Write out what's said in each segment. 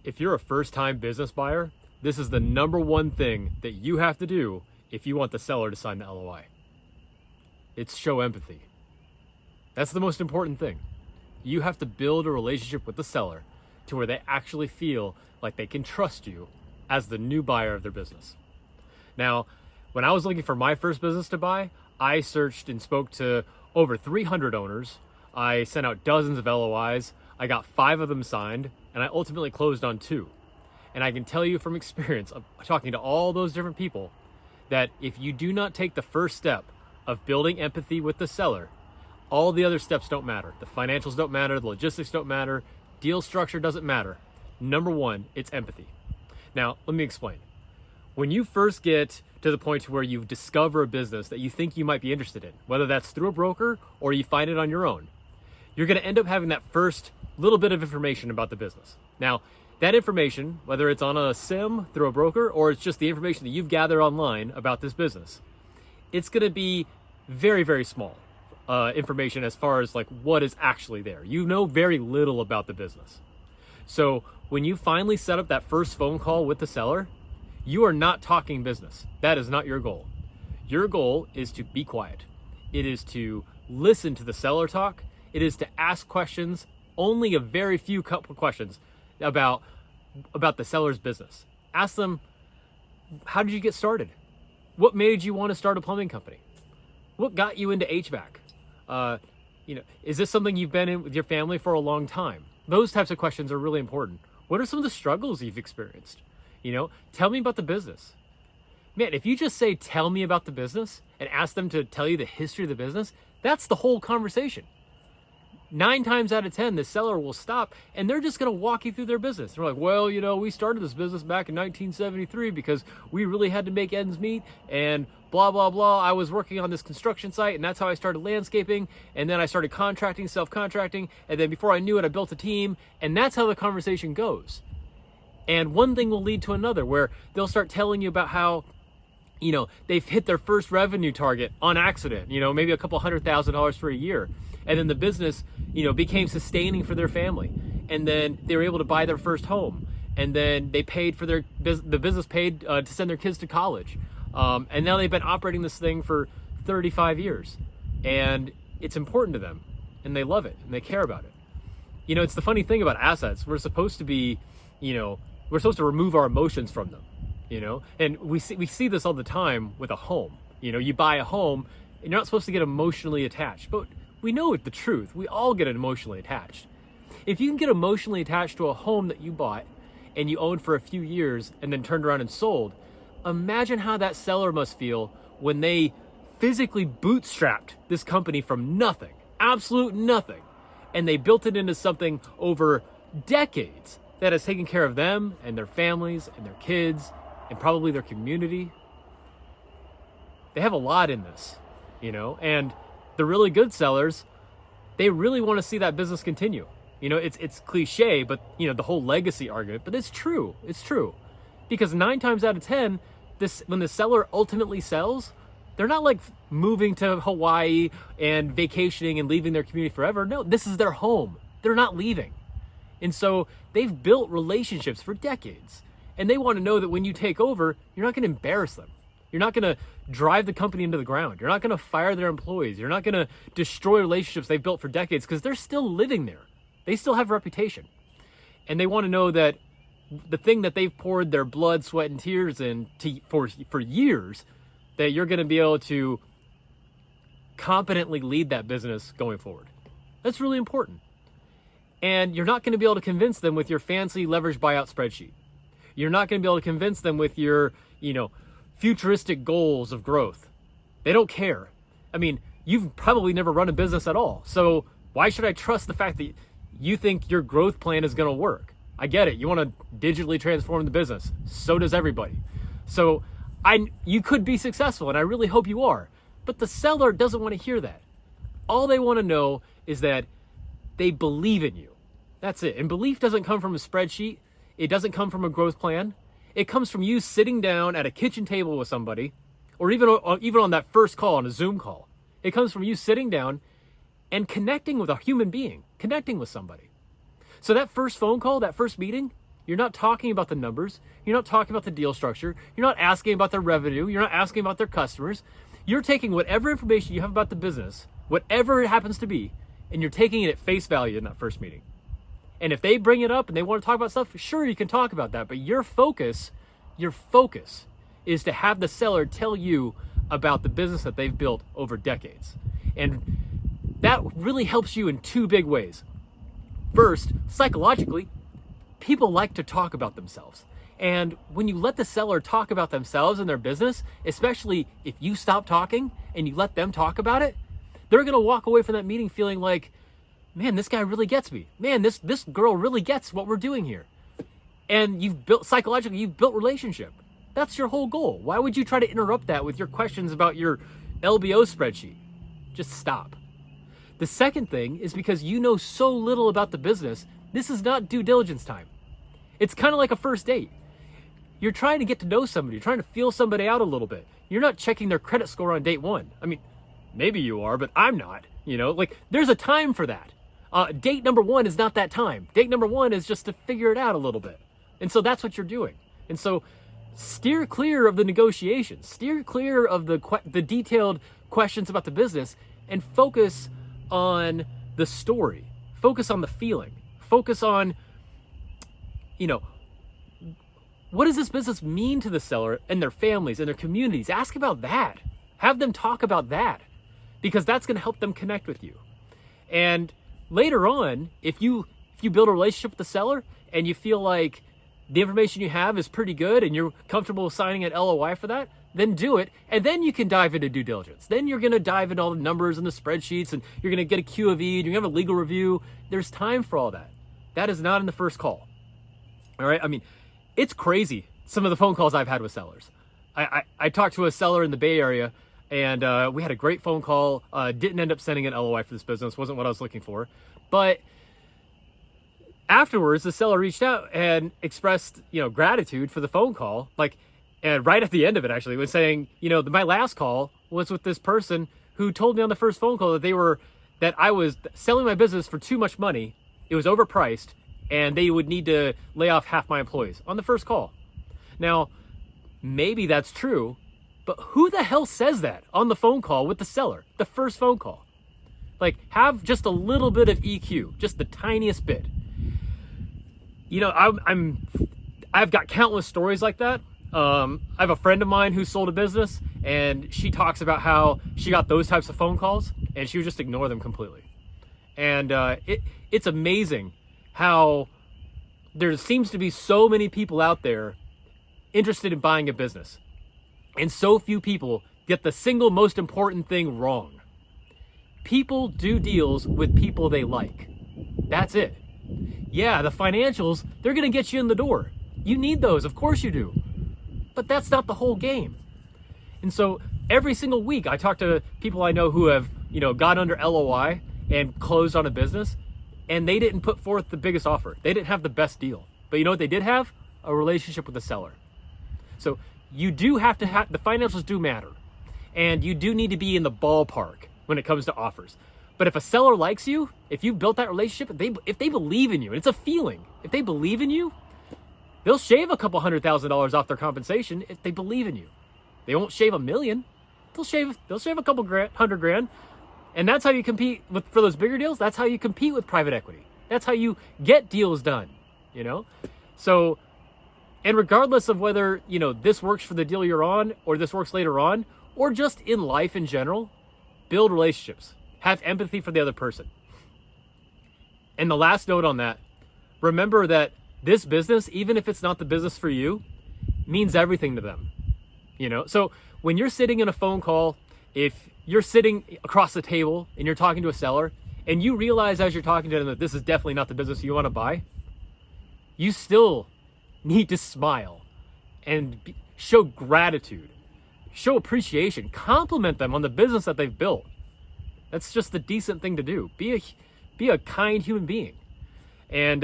If you're a first-time business buyer, this is the number one thing that you have to do if you want the seller to sign the LOI. It's show empathy. That's the most important thing. You have to build a relationship with the seller to where they actually feel like they can trust you as the new buyer of their business. Now, when I was looking for my first business to buy, I searched and spoke to over 300 owners. I sent out dozens of LOIs. I got 5 of them signed, and I ultimately closed on 2. And I can tell you from experience of talking to all those different people that if you do not take the first step of building empathy with the seller, all the other steps don't matter. The financials don't matter, the logistics don't matter, deal structure doesn't matter. Number one, it's empathy. Now, let me explain. When you first get to the point where you discover a business that you think you might be interested in, whether that's through a broker or you find it on your own, you're going to end up having that first little bit of information about the business. Now, that information, whether it's on a sim through a broker or it's just the information that you've gathered online about this business, it's going to be very, very small information as far as like what is actually there. You know very little about the business. So when you finally set up that first phone call with the seller, you are not talking business. That is not your goal. Your goal is to be quiet. It is to listen to the seller talk. It is to ask questions, only a very few couple questions about the seller's business. Ask them, how did you get started? What made you want to start a plumbing company? What got you into HVAC? Is this something you've been in with your family for a long time? Those types of questions are really important. What are some of the struggles you've experienced? Tell me about the business. Man, if you just say, tell me about the business and ask them to tell you the history of the business, that's the whole conversation. 9 times out of 10, the seller will stop and they're just going to walk you through their business. They're like, well, we started this business back in 1973 because we really had to make ends meet and blah, blah, blah. I was working on this construction site and that's how I started landscaping. And then I started contracting, self-contracting. And then before I knew it, I built a team. And that's how the conversation goes. And one thing will lead to another where they'll start telling you about how, they've hit their first revenue target on accident, maybe a couple $100,000 for a year. And then the business, became sustaining for their family. And then they were able to buy their first home. And then they paid for the business paid to send their kids to college. And now they've been operating this thing for 35 years. And it's important to them. And they love it. And they care about it. It's the funny thing about assets. We're supposed to be, we're supposed to remove our emotions from them. And we see this all the time with a home. You buy a home and you're not supposed to get emotionally attached. But we know the truth. We all get emotionally attached. If you can get emotionally attached to a home that you bought and you owned for a few years and then turned around and sold, imagine how that seller must feel when they physically bootstrapped this company from nothing, absolute nothing, and they built it into something over decades that has taken care of them and their families and their kids and probably their community. They have a lot in this, and the really good sellers, they really want to see that business continue. It's cliche, but the whole legacy argument, but it's true. It's true. Because 9 times out of 10, when the seller ultimately sells, they're not like moving to Hawaii and vacationing and leaving their community forever. No, this is their home. They're not leaving. And so they've built relationships for decades. And they want to know that when you take over, you're not going to embarrass them. You're not going to drive the company into the ground. You're not going to fire their employees. You're not going to destroy relationships they've built for decades because they're still living there. They still have a reputation. And they want to know that the thing that they've poured their blood, sweat, and tears in for years, that you're going to be able to competently lead that business going forward. That's really important. And you're not going to be able to convince them with your fancy leverage buyout spreadsheet. You're not going to be able to convince them with your, futuristic goals of growth. They don't care. I mean, you've probably never run a business at all. So why should I trust the fact that you think your growth plan is going to work? I get it. You want to digitally transform the business. So does everybody. So you could be successful, and I really hope you are. But the seller doesn't want to hear that. All they want to know is that they believe in you. That's it. And belief doesn't come from a spreadsheet. It doesn't come from a growth plan. It comes from you sitting down at a kitchen table with somebody, or even on that first call, on a Zoom call. It comes from you sitting down and connecting with a human being, connecting with somebody. So that first phone call, that first meeting, You're not talking about the numbers. You're not talking about the deal structure. You're not asking about their revenue. You're not asking about their customers. You're taking whatever information you have about the business, whatever it happens to be, and you're taking it at face value in that first meeting. And if they bring it up and they want to talk about stuff, sure, you can talk about that. But your focus is to have the seller tell you about the business that they've built over decades. And that really helps you in two big ways. First, psychologically, people like to talk about themselves. And when you let the seller talk about themselves and their business, especially if you stop talking and you let them talk about it, they're going to walk away from that meeting feeling like, man, this guy really gets me. Man, this girl really gets what we're doing here. And you've built relationship. That's your whole goal. Why would you try to interrupt that with your questions about your LBO spreadsheet? Just stop. The second thing is because you know so little about the business, this is not due diligence time. It's kind of like a first date. You're trying to get to know somebody. You're trying to feel somebody out a little bit. You're not checking their credit score on date one. I mean, maybe you are, but I'm not. Like there's a time for that. Date number one is not that time. Date number one is just to figure it out a little bit. And so that's what you're doing. And so steer clear of the negotiations. Steer clear of the detailed questions about the business and focus on the story. Focus on the feeling. Focus on, what does this business mean to the seller and their families and their communities? Ask about that. Have them talk about that because that's going to help them connect with you. And later on, if you build a relationship with the seller and you feel like the information you have is pretty good and you're comfortable signing an LOI for that, then do it. And then you can dive into due diligence. Then you're going to dive into all the numbers and the spreadsheets and you're going to get a Q of E and you're going to have a legal review. There's time for all that. That is not in the first call. All right. I mean, it's crazy. Some of the phone calls I've had with sellers. I talked to a seller in the Bay Area and we had a great phone call. Didn't end up sending an LOI for this business. Wasn't what I was looking for. But afterwards, the seller reached out and expressed, gratitude for the phone call. And right at the end of it, actually, was saying, my last call was with this person who told me on the first phone call that I was selling my business for too much money. It was overpriced and they would need to lay off half my employees on the first call. Now, maybe that's true, but who the hell says that on the phone call with the seller, the first phone call? Have just a little bit of EQ, just the tiniest bit. I've got countless stories like that. I have a friend of mine who sold a business and she talks about how she got those types of phone calls and she would just ignore them completely. And it's amazing how there seems to be so many people out there interested in buying a business and so few people get the single most important thing wrong. People do deals with people they like. That's it. Yeah, the financials, they're going to get you in the door. You need those, of course you do. But that's not the whole game. And so every single week I talk to people I know who have, got under LOI and closed on a business and they didn't put forth the biggest offer. They didn't have the best deal. But you know what they did have? A relationship with the seller. So you do have to the financials do matter. And you do need to be in the ballpark when it comes to offers. But if a seller likes you, if you've built that relationship, if they believe in you, and it's a feeling, if they believe in you, they'll shave a couple $100,000 off their compensation if they believe in you. They won't shave $1 million. They'll shave a couple $100,000. And that's how you compete for those bigger deals. That's how you compete with private equity. That's how you get deals done, So, and regardless of whether, this works for the deal you're on or this works later on, or just in life in general, build relationships. Have empathy for the other person. And the last note on that, remember that this business, even if it's not the business for you, means everything to them. So when you're sitting in a phone call, if you're sitting across the table and you're talking to a seller and you realize as you're talking to them that this is definitely not the business you want to buy, you still need to smile and show gratitude, show appreciation, compliment them on the business that they've built. That's just the decent thing to do. Be a kind human being and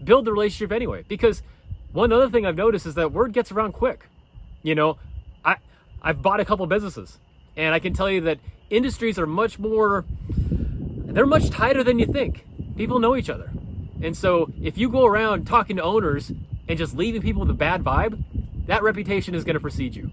build the relationship anyway. Because one other thing I've noticed is that word gets around quick. I've bought a couple businesses and I can tell you that industries are much tighter than you think. People know each other. And so if you go around talking to owners and just leaving people with a bad vibe, that reputation is going to precede you.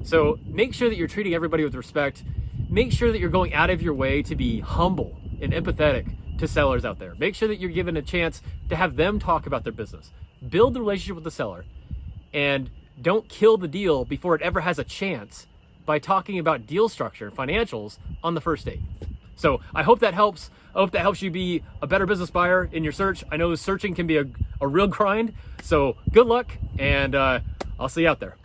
So make sure that you're treating everybody with respect. Make sure that you're going out of your way to be humble and empathetic to sellers out there. Make sure that you're given a chance to have them talk about their business. Build the relationship with the seller, and don't kill the deal before it ever has a chance by talking about deal structure and financials on the first date. So I hope that helps. I hope that helps you be a better business buyer in your search. I know searching can be a real grind. So good luck, and I'll see you out there.